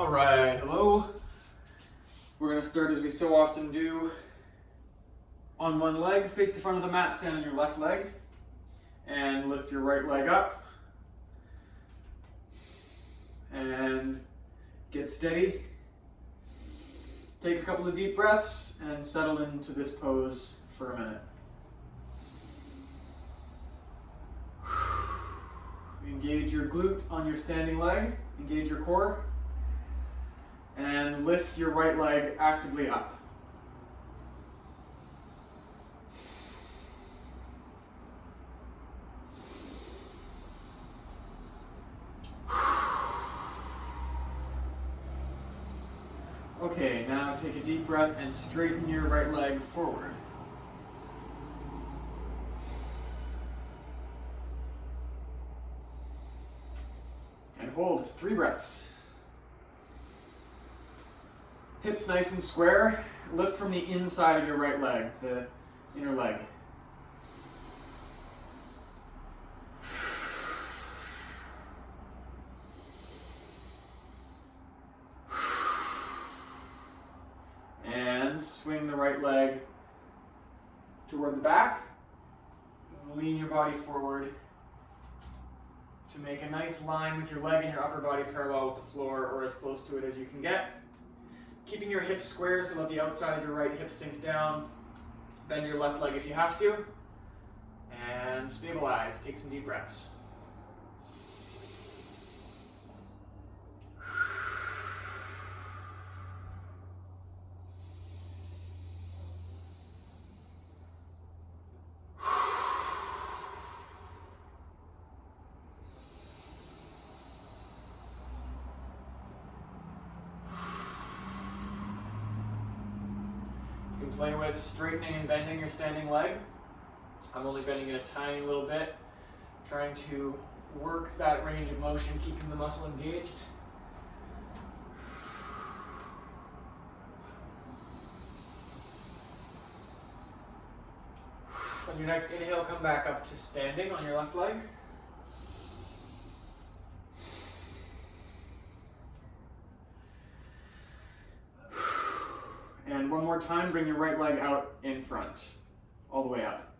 Alright, hello. We're going to start as we so often do. On one leg, face the front of the mat, stand on your left leg. And lift your right leg up. And get steady. Take a couple of deep breaths and settle into this pose for a minute. Engage your glute on your standing leg. Engage your core. And lift your right leg actively up. Okay, now take a deep breath and straighten your right leg forward. And hold 3 breaths. Hips nice and square. Lift from the inside of your right leg, the inner leg. And swing the right leg toward the back. Lean your body forward to make a nice line with your leg and your upper body parallel with the floor or as close to it as you can get. Keeping your hips square, so let the outside of your right hip sink down. Bend your left leg if you have to. And stabilize. Take some deep breaths. You can play with straightening and bending your standing leg. I'm only bending it a tiny little bit, trying to work that range of motion, keeping the muscle engaged. On your next inhale, come back up to standing on your left leg. And one more time, bring your right leg out in front, all the way up.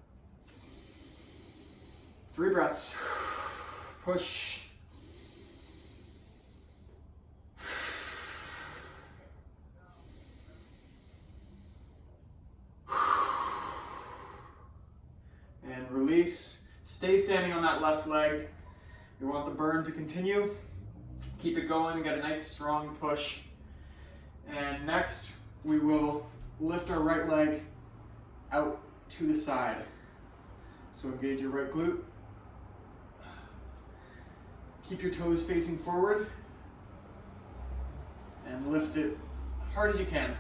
3 breaths. Push. And release. Stay standing on that left leg. You want the burn to continue. Keep it going, get a nice strong push. And next, we will lift our right leg out to the side. So engage your right glute. Keep your toes facing forward. And lift it hard as you can.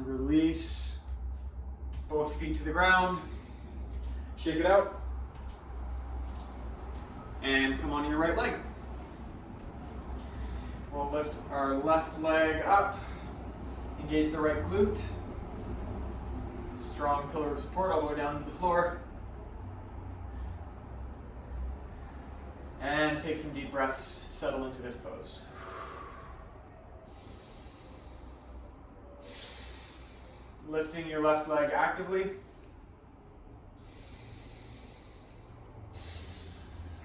Release both feet to the ground, shake it out, and come onto your right leg. We'll lift our left leg up, engage the right glute, strong pillar of support all the way down to the floor, and take some deep breaths, settle into this pose. Lifting your left leg actively.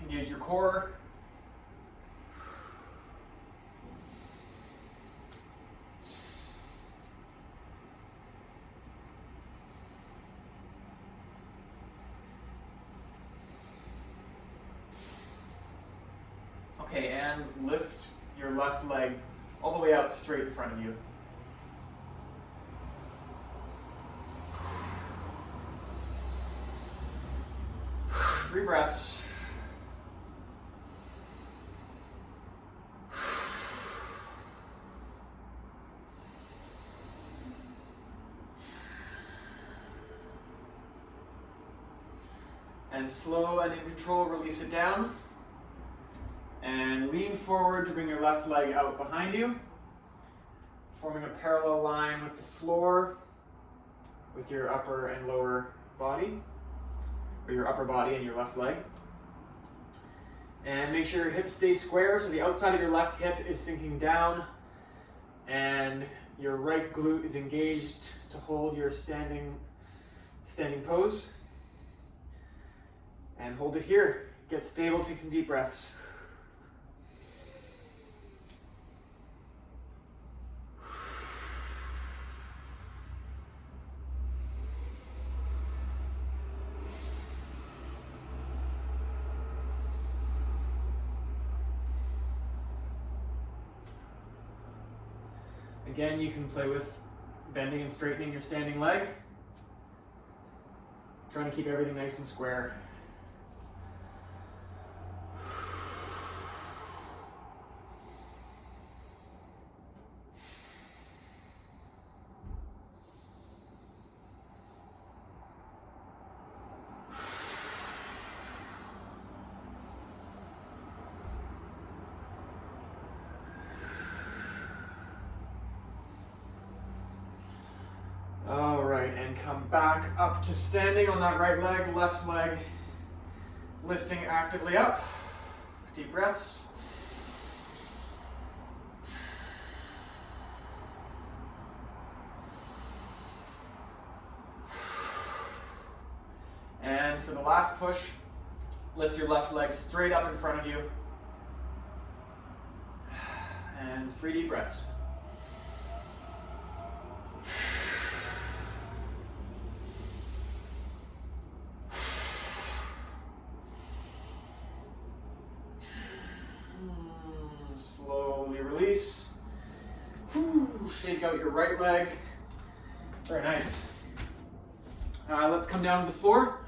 Engage your core. Okay, and lift your left leg all the way out straight in front of you. Three breaths. And slow and in control, release it down. And lean forward to bring your left leg out behind you, forming a parallel line with the floor with your upper and lower body, or your upper body and your left leg. And make sure your hips stay square, so the outside of your left hip is sinking down and your right glute is engaged to hold your standing pose. And hold it here. Get stable, take some deep breaths. Again, you can play with bending and straightening your standing leg. Trying to keep everything nice and square. All right, and come back up to standing on that right leg, left leg lifting actively up. Deep breaths. And for the last push, lift your left leg straight up in front of you. And 3 deep breaths. Slowly release. Shake out your right leg. Very nice. Let's come down to the floor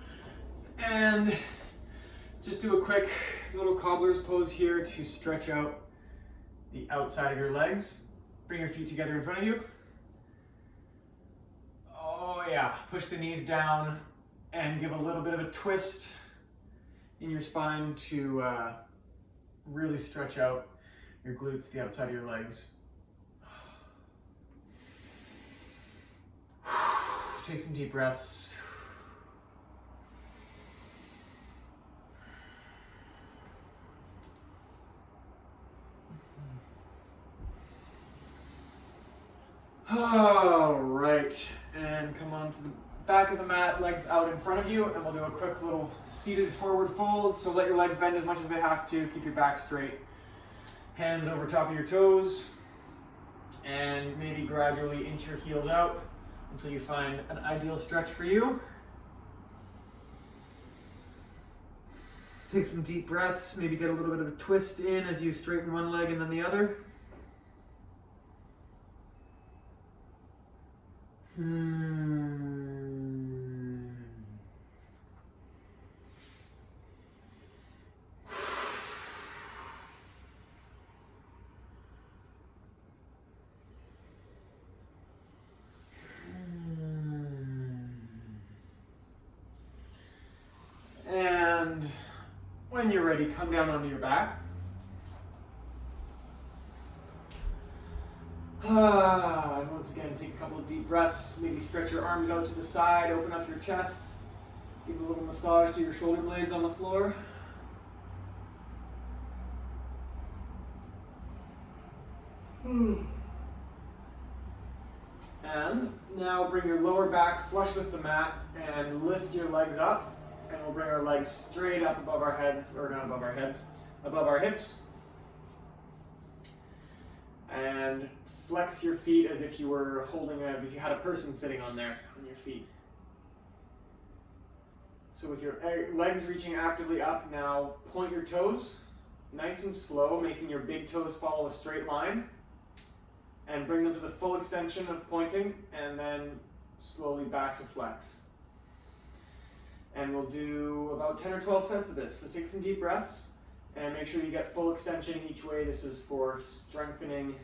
and just do a quick little cobbler's pose here to stretch out the outside of your legs. Bring your feet together in front of you. Oh yeah, push the knees down and give a little bit of a twist in your spine to really stretch out your glutes, the outside of your legs. Take some deep breaths. All right, and come on to the back of the mat, legs out in front of you, and we'll do a quick little seated forward fold. So let your legs bend as much as they have to, keep your back straight. Hands over top of your toes, and maybe gradually inch your heels out until you find an ideal stretch for you. Take some deep breaths, maybe get a little bit of a twist in as you straighten one leg and then the other. And when you're ready, come down onto your back. And once again, take a couple of deep breaths. Maybe stretch your arms out to the side, open up your chest. Give a little massage to your shoulder blades on the floor. And now bring your lower back flush with the mat and lift your legs up. And we'll bring our legs straight up above our heads, or not above our heads, above our hips. And flex your feet as if you were holding if you had a person sitting on there, on your feet. So with your legs reaching actively up, now point your toes, nice and slow, making your big toes follow a straight line. And bring them to the full extension of pointing, and then slowly back to flex. And we'll do about 10 or 12 sets of this. So take some deep breaths and make sure you get full extension each way. This is for strengthening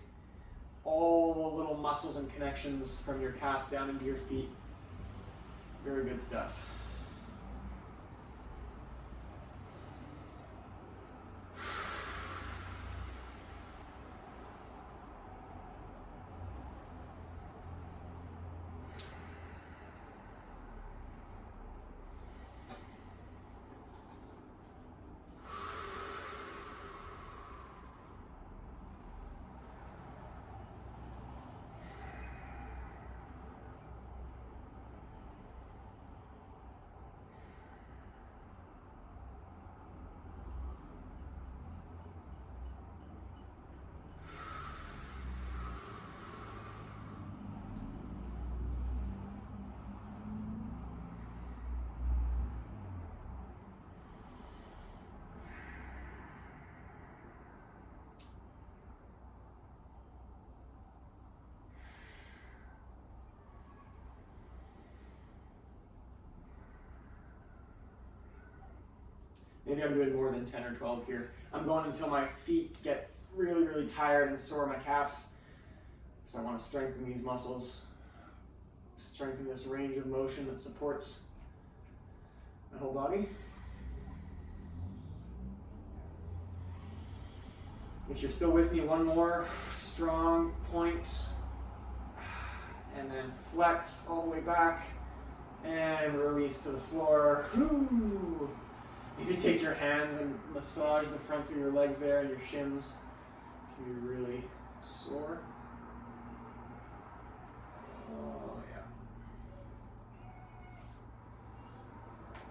all the little muscles and connections from your calves down into your feet. Very good stuff. Maybe I'm doing more than 10 or 12 here. I'm going until my feet get really, really tired and sore, my calves, because I want to strengthen these muscles, strengthen this range of motion that supports my whole body. If you're still with me, one more strong point, and then flex all the way back, and release to the floor. Whew. You can take your hands and massage the fronts of your legs there, and your shins can be really sore. Oh yeah.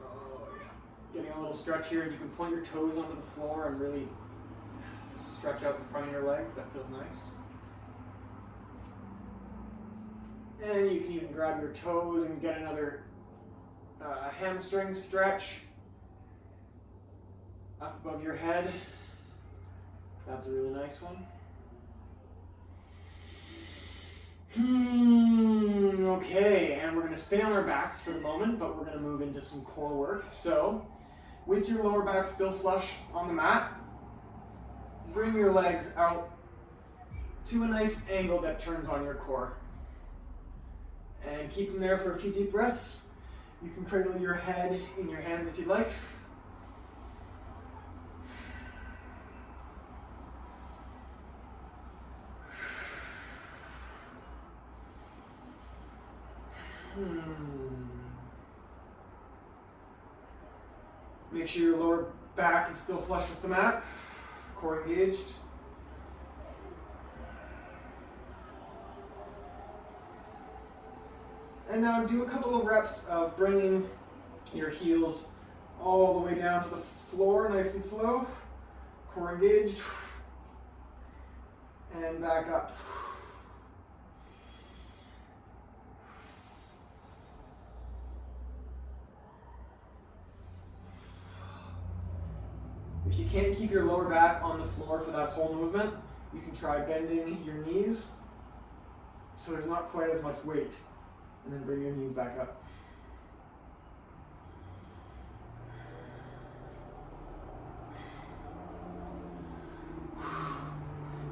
Oh yeah. Getting a little stretch here, and you can point your toes onto the floor and really stretch out the front of your legs. That feels nice. And you can even grab your toes and get another hamstring stretch up above your head. That's a really nice one. Okay, and we're going to stay on our backs for the moment, but we're going to move into some core work. So, with your lower back still flush on the mat, bring your legs out to a nice angle that turns on your core. And keep them there for a few deep breaths. You can cradle your head in your hands if you'd like. Make sure your lower back is still flush with the mat, core engaged. And now do a couple of reps of bringing your heels all the way down to the floor, nice and slow, core engaged, and back up. If you can't keep your lower back on the floor for that whole movement, you can try bending your knees so there's not quite as much weight. And then bring your knees back up.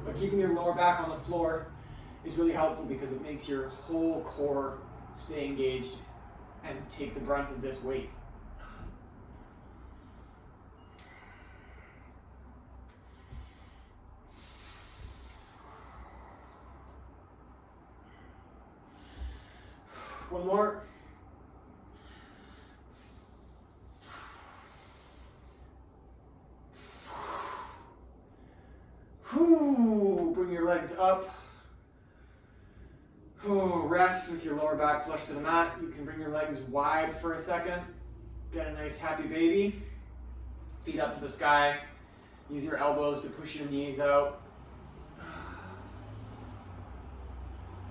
But keeping your lower back on the floor is really helpful because it makes your whole core stay engaged and take the brunt of this weight. One more. Bring your legs up. Rest with your lower back flush to the mat. You can bring your legs wide for a second. Get a nice happy baby. Feet up to the sky. Use your elbows to push your knees out.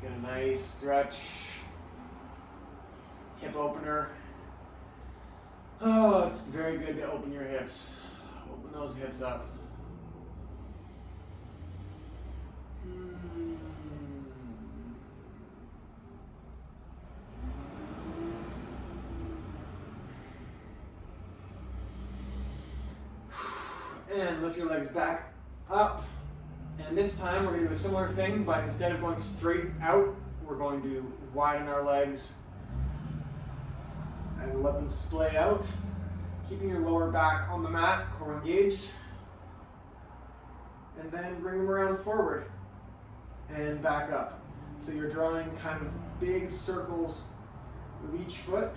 Get a nice stretch. Hip opener. Oh, it's very good to open your hips. Open those hips up. And lift your legs back up. And this time we're going to do a similar thing, but instead of going straight out, we're going to widen our legs and let them splay out, keeping your lower back on the mat, core engaged. And then bring them around forward and back up. So you're drawing kind of big circles with each foot,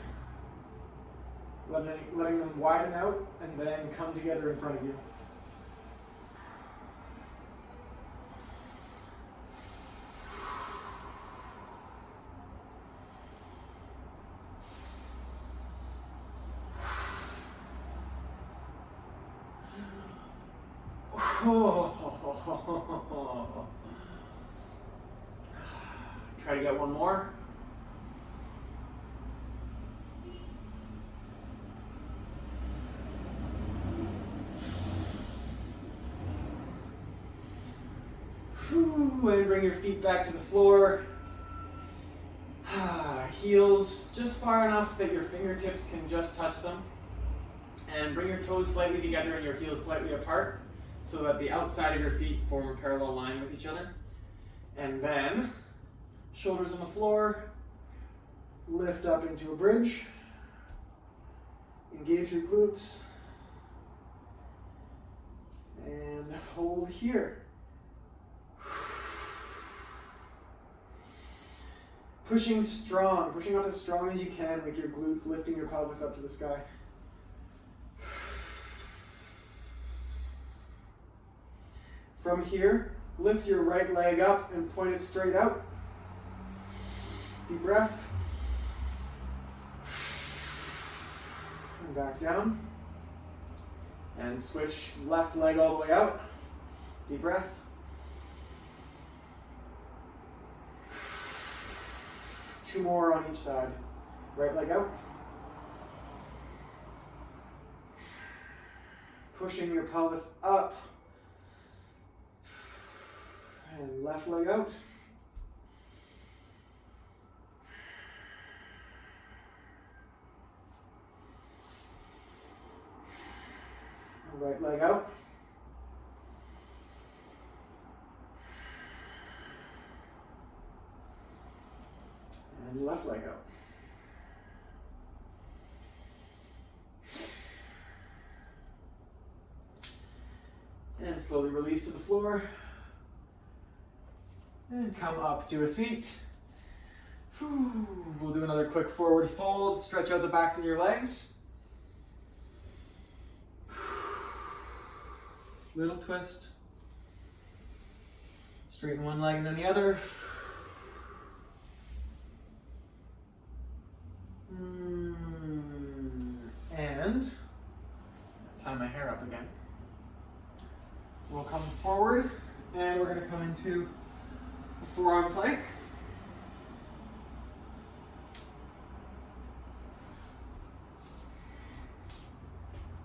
letting them widen out and then come together in front of you. Try to get one more. And bring your feet back to the floor. Heels just far enough that your fingertips can just touch them. And bring your toes slightly together and your heels slightly apart so that the outside of your feet form a parallel line with each other. And then, shoulders on the floor, lift up into a bridge, engage your glutes, and hold here. Pushing strong, pushing up as strong as you can with your glutes, lifting your pelvis up to the sky. From here, lift your right leg up and point it straight out. Deep breath. And back down. And switch left leg all the way out. Deep breath. Two more on each side. Right leg out. Pushing your pelvis up. And left leg out. And right leg out. And left leg out. And slowly release to the floor. And come up to a seat. We'll do another quick forward fold. Stretch out the backs of your legs. Little twist. Straighten one leg and then the other. And tie my hair up again. We'll come forward and we're going to come into a forearm plank.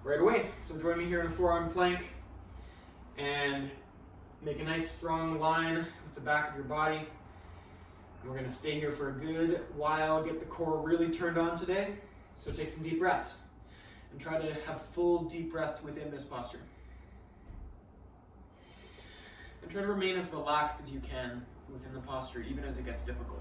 Right away. So join me here in a forearm plank and make a nice strong line with the back of your body. And we're going to stay here for a good while, get the core really turned on today. So take some deep breaths and try to have full deep breaths within this posture. And try to remain as relaxed as you can within the posture, even as it gets difficult.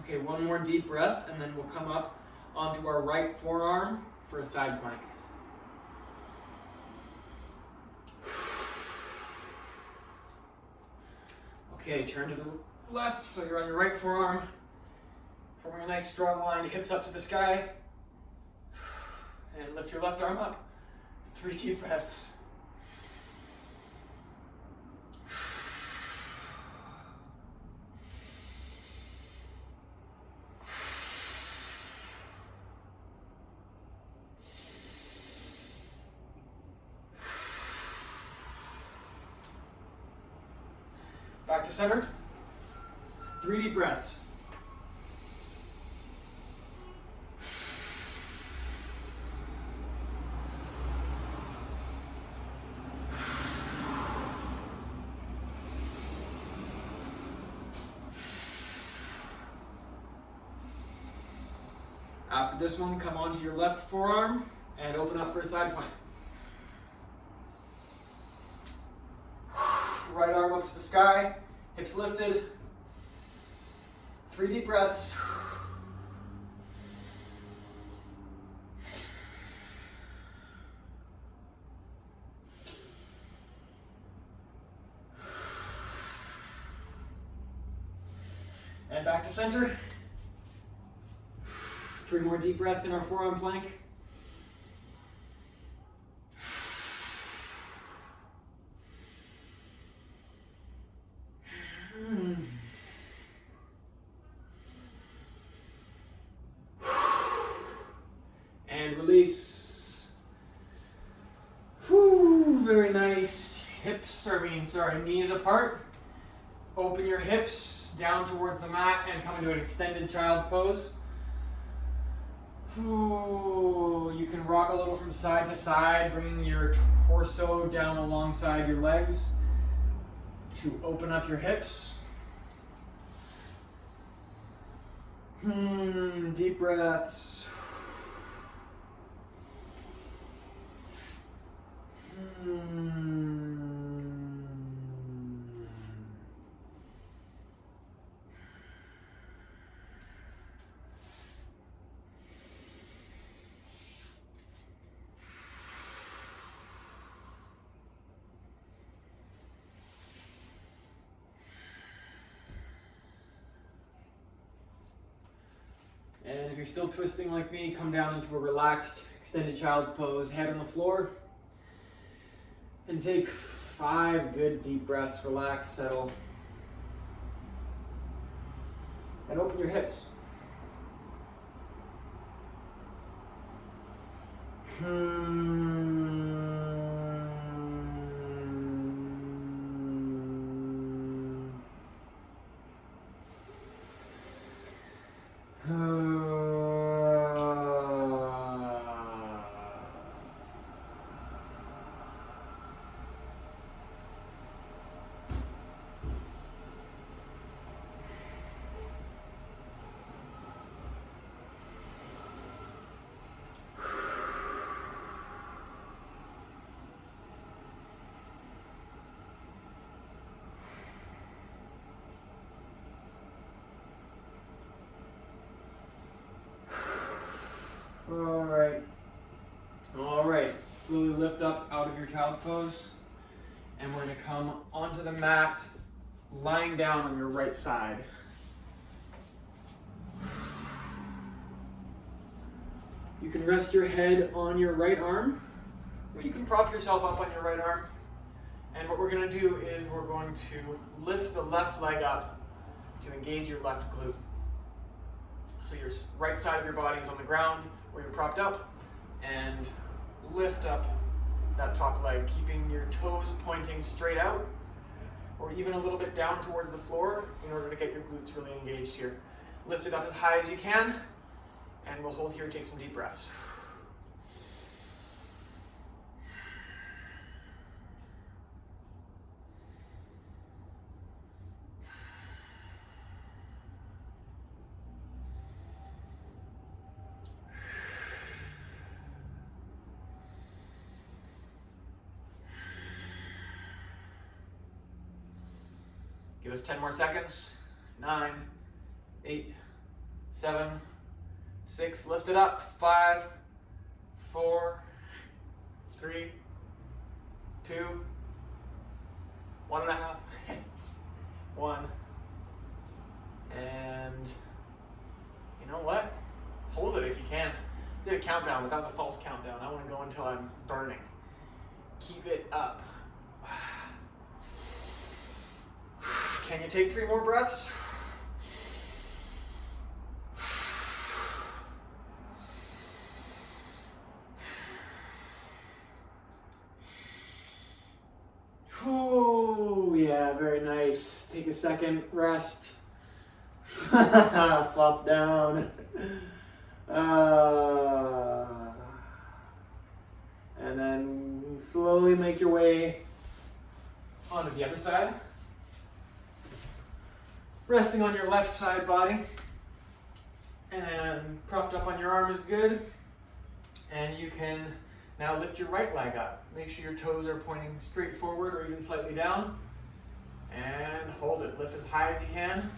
Okay, one more deep breath, and then we'll come up onto our right forearm for a side plank. Okay, turn to the left, so you're on your right forearm. Forming a nice strong line, hips up to the sky. And lift your left arm up. 3 deep breaths. Back to center. 3 deep breaths. After this one, come onto your left forearm and open up for a side plank. Right arm up to the sky, hips lifted. 3 deep breaths. And back to center. 3 more deep breaths in our forearm plank. Very nice. Knees apart. Open your hips down towards the mat and come into an extended child's pose. Ooh, you can rock a little from side to side, bringing your torso down alongside your legs to open up your hips. Deep breaths. And if you're still twisting like me, come down into a relaxed, extended child's pose, head on the floor. And take 5 good deep breaths, relax, settle. And open your hips. All right. Slowly lift up out of your child's pose. And we're going to come onto the mat, lying down on your right side. You can rest your head on your right arm, or you can prop yourself up on your right arm. And what we're going to do is we're going to lift the left leg up to engage your left glute. So your right side of your body is on the ground where you're propped up, and lift up that top leg, keeping your toes pointing straight out or even a little bit down towards the floor in order to get your glutes really engaged here. Lift it up as high as you can, and we'll hold here, take some deep breaths. Give us 10 more seconds. 9, 8, 7, 6. Lift it up. 5, 4, 3, 2, 1.5, 1. And you know what? Hold it if you can. I did a countdown, but that was a false countdown. I want to go until I'm burning. Keep it up. Can you take 3 more breaths? Ooh, yeah, very nice. Take a second, rest. Flop down. And then slowly make your way onto the other side. Resting on your left side body, and propped up on your arm is good. And you can now lift your right leg up. Make sure your toes are pointing straight forward or even slightly down. And hold it. Lift as high as you can.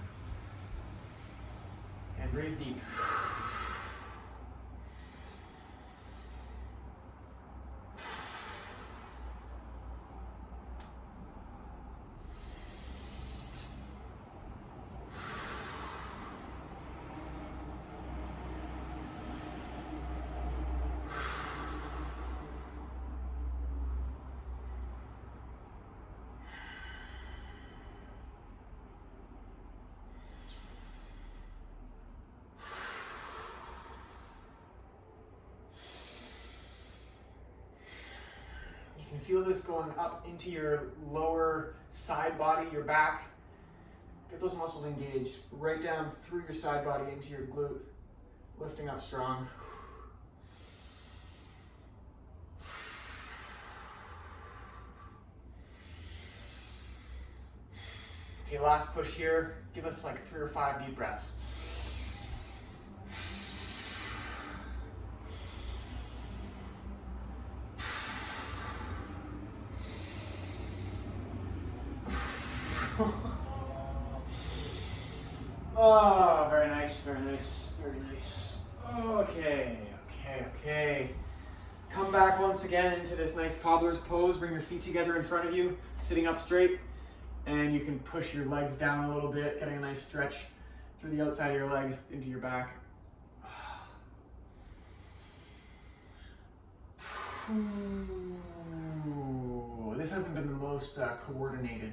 And breathe deep. You can feel this going up into your lower side body, your back. Get those muscles engaged, right down through your side body into your glute, lifting up strong. Okay, last push here. Give us like 3 or 5 deep breaths. Oh, very nice, very nice, very nice. Okay. Come back once again into this nice cobbler's pose. Bring your feet together in front of you, sitting up straight. And you can push your legs down a little bit, getting a nice stretch through the outside of your legs into your back. This hasn't been the most coordinated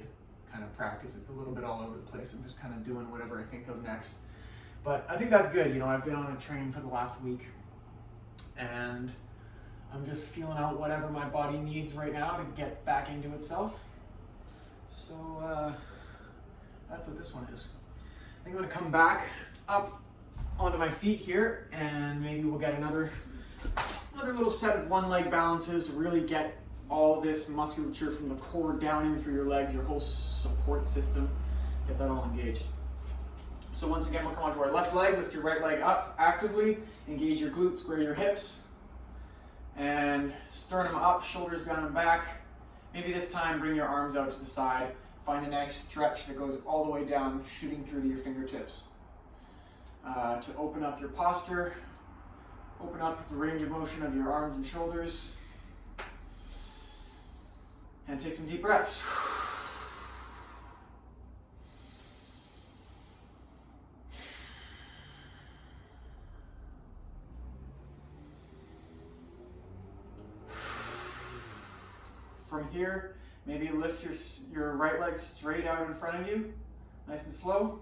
kind of practice. It's a little bit all over the place. I'm just kind of doing whatever I think of next. But I think that's good. You know, I've been on a train for the last week and I'm just feeling out whatever my body needs right now to get back into itself. So that's what this one is. I think I'm gonna come back up onto my feet here and maybe we'll get another little set of one leg balances to really get all this musculature from the core down in through your legs, your whole support system, get that all engaged. So once again, we'll come onto our left leg, lift your right leg up actively, engage your glutes, square your hips, and sternum up, shoulders down and back. Maybe this time bring your arms out to the side. Find a nice stretch that goes all the way down, shooting through to your fingertips. To open up your posture, open up the range of motion of your arms and shoulders. And take some deep breaths. From here, maybe lift your right leg straight out in front of you, nice and slow.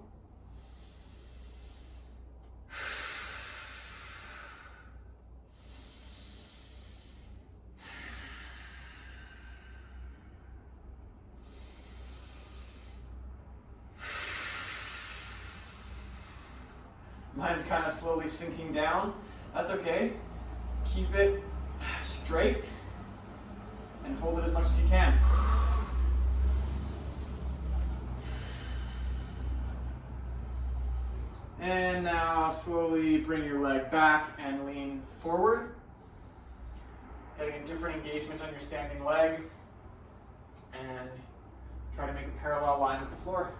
Mine's kind of slowly sinking down. That's okay. Keep it straight and hold it as much as you can. And now slowly bring your leg back and lean forward. Getting a different engagement on your standing leg. And try to make a parallel line with the floor.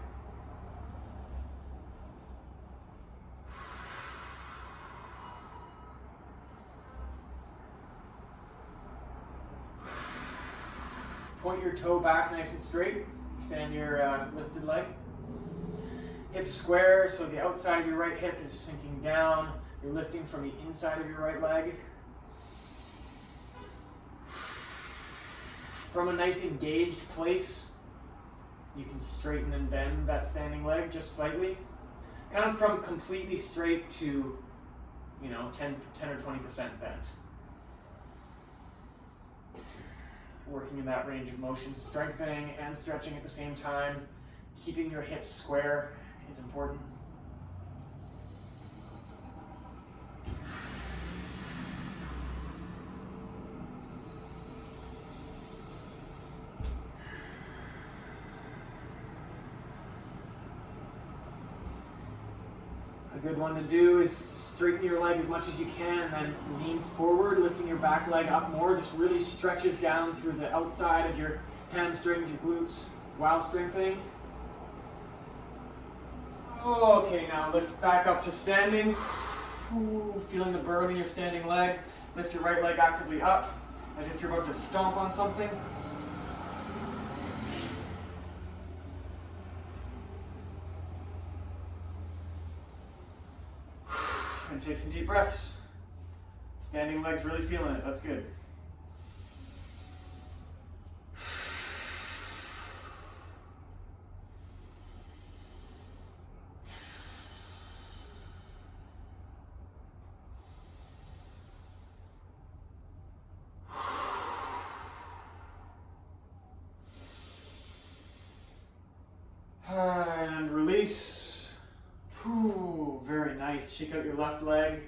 Point your toe back nice and straight. Stand your lifted leg. Hips square, so the outside of your right hip is sinking down. You're lifting from the inside of your right leg. From a nice engaged place, you can straighten and bend that standing leg just slightly. Kind of from completely straight to, 10 or 20% bent. Working in that range of motion, strengthening and stretching at the same time. Keeping your hips square is important. A good one to do is straighten your leg as much as you can, then lean forward, lifting your back leg up more. Just really stretches down through the outside of your hamstrings, your glutes, while strengthening. Okay, now lift back up to standing. Feeling the burn in your standing leg. Lift your right leg actively up, as if you're about to stomp on something. And take some deep breaths. Standing legs really feeling it, that's good. release. Whew, very nice. Shake out your left leg.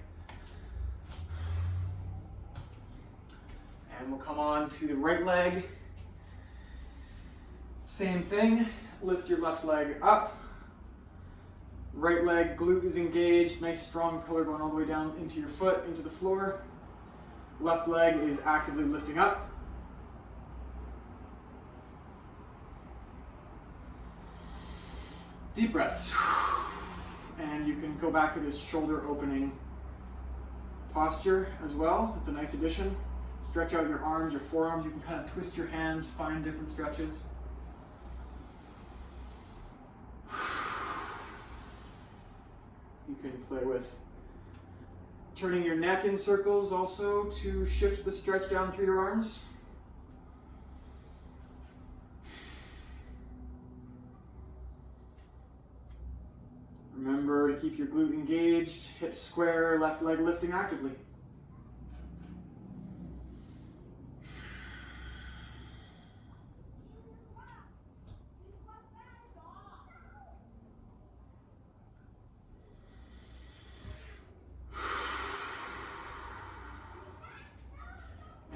And we'll come on to the right leg. Same thing. Lift your left leg up. Right leg, glute is engaged. Nice strong pillar going all the way down into your foot, into the floor. Left leg is actively lifting up. Deep breaths. And you can go back to this shoulder opening posture as well. It's a nice addition. Stretch out your arms, your forearms. You can kind of twist your hands, find different stretches. You can play with turning your neck in circles also to shift the stretch down through your arms. Remember to keep your glute engaged, hips square, left leg lifting actively.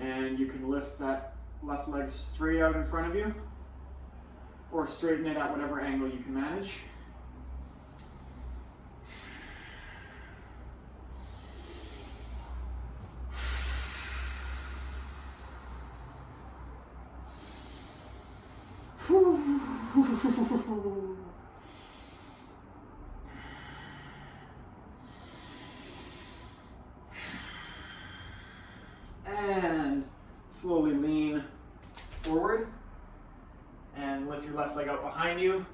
And you can lift that left leg straight out in front of you, or straighten it at whatever angle you can manage. And slowly lean forward and lift your left leg out behind you,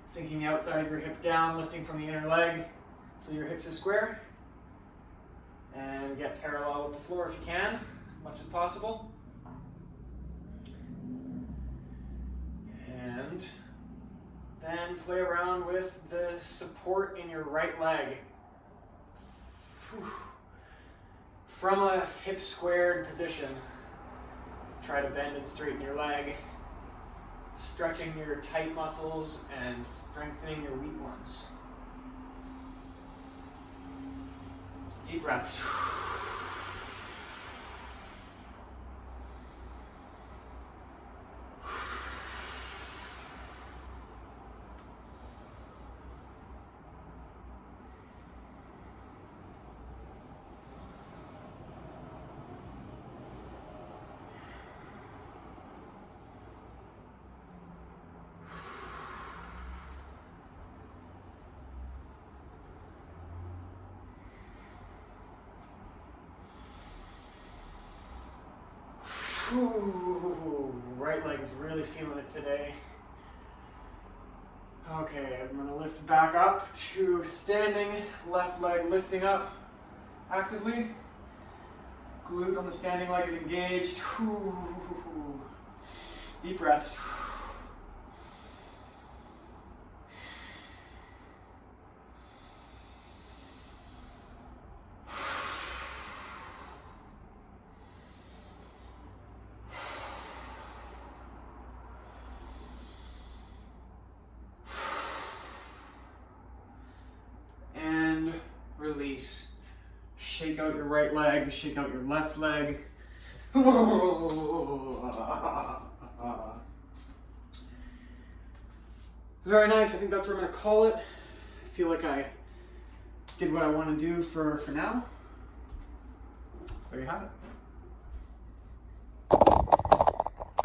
sinking the outside of your hip down, lifting from the inner leg so your hips are square. And get parallel with the floor if you can, as much as possible. And then play around with the support in your right leg. From a hip squared position, try to bend and straighten your leg, stretching your tight muscles and strengthening your weak ones. Deep breaths. Ooh, right leg's really feeling it today. Okay, I'm gonna lift back up to standing, left leg lifting up actively. Glute on the standing leg is engaged. Ooh. Deep breaths. Release. Shake out your right leg, shake out your left leg. Very nice. I think that's what I'm going to call it. I feel like I did what I want to do for now. There you have it.